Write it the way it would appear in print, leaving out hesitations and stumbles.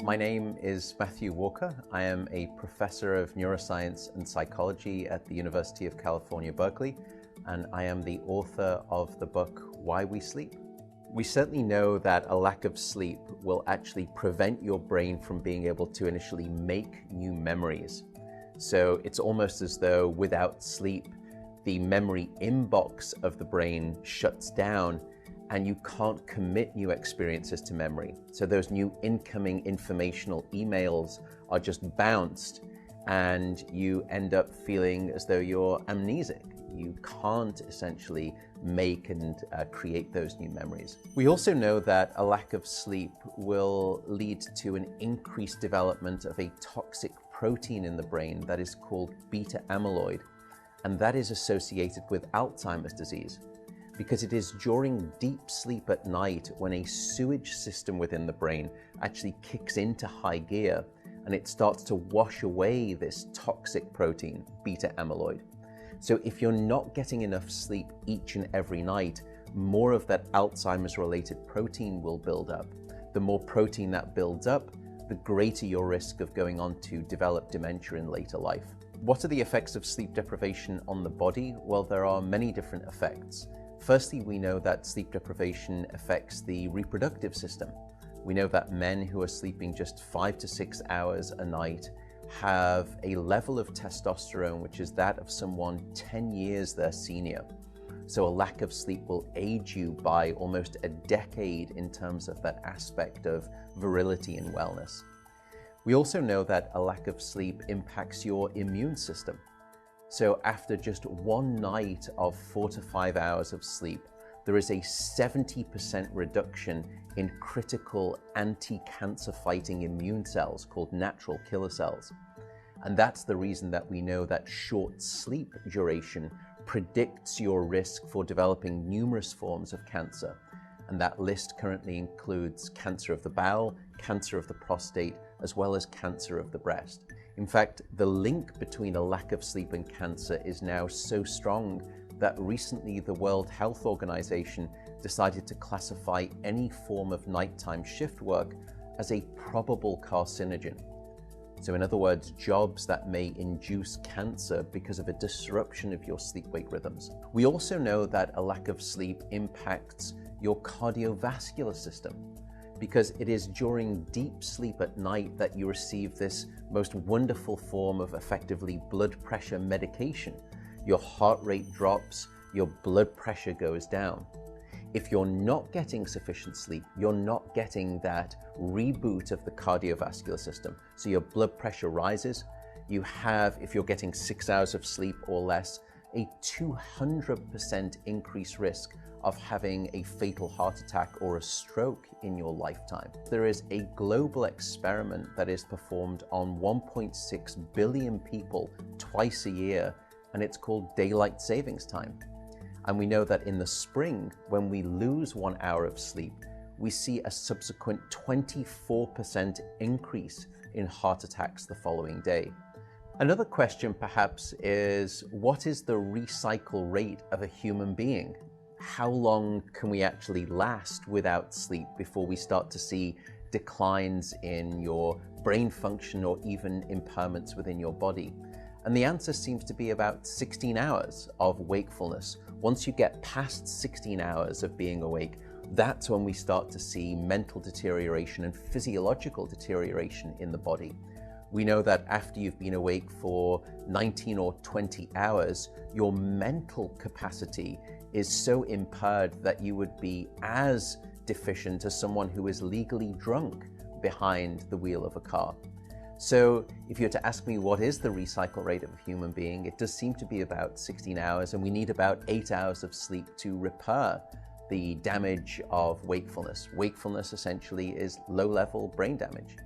My name is Matthew Walker. I am a professor of neuroscience and psychology at the University of California, Berkeley, and I am the author of the book, Why We Sleep. We certainly know that a lack of sleep will actually prevent your brain from being able to initially make new memories. So it's almost as though without sleep, the memory inbox of the brain shuts down and you can't commit new experiences to memory. So those new incoming informational emails are just bounced and you end up feeling as though you're amnesic. You can't essentially make and create those new memories. We also know that a lack of sleep will lead to an increased development of a toxic protein in the brain that is called beta amyloid, and that is associated with Alzheimer's disease, because it is during deep sleep at night when a sewage system within the brain actually kicks into high gear and it starts to wash away this toxic protein, beta amyloid. So if you're not getting enough sleep each and every night, more of that Alzheimer's related protein will build up. The more protein that builds up, the greater your risk of going on to develop dementia in later life. What are the effects of sleep deprivation on the body? Well, there are many different effects. Firstly, we know that sleep deprivation affects the reproductive system. We know that men who are sleeping just 5 to 6 hours a night have a level of testosterone which is that of someone 10 years their senior. So a lack of sleep will age you by almost a decade in terms of that aspect of virility and wellness. We also know that a lack of sleep impacts your immune system. So after just one night of 4 to 5 hours of sleep, there is a 70% reduction in critical anti-cancer fighting immune cells called natural killer cells. And that's the reason that we know that short sleep duration predicts your risk for developing numerous forms of cancer. And that list currently includes cancer of the bowel, cancer of the prostate, as well as cancer of the breast. In fact, the link between a lack of sleep and cancer is now so strong that recently the World Health Organization decided to classify any form of nighttime shift work as a probable carcinogen. So in other words, jobs that may induce cancer because of a disruption of your sleep-wake rhythms. We also know that a lack of sleep impacts your cardiovascular system, because it is during deep sleep at night that you receive this most wonderful form of effectively blood pressure medication. Your heart rate drops, your blood pressure goes down. If you're not getting sufficient sleep, you're not getting that reboot of the cardiovascular system. So your blood pressure rises. You have, if you're getting 6 hours of sleep or less, a 200% increased risk of having a fatal heart attack or a stroke in your lifetime. There is a global experiment that is performed on 1.6 billion people twice a year, and it's called daylight savings time. And we know that in the spring, when we lose 1 hour of sleep, we see a subsequent 24% increase in heart attacks the following day. Another question perhaps is, what is the recycle rate of a human being? How long can we actually last without sleep before we start to see declines in your brain function or even impairments within your body? And the answer seems to be about 16 hours of wakefulness. Once you get past 16 hours of being awake, that's when we start to see mental deterioration and physiological deterioration in the body. We know that after you've been awake for 19 or 20 hours, your mental capacity is so impaired that you would be as deficient as someone who is legally drunk behind the wheel of a car. So if you were to ask me what is the recycle rate of a human being, it does seem to be about 16 hours, and we need about 8 hours of sleep to repair the damage of wakefulness. Wakefulness essentially is low-level brain damage.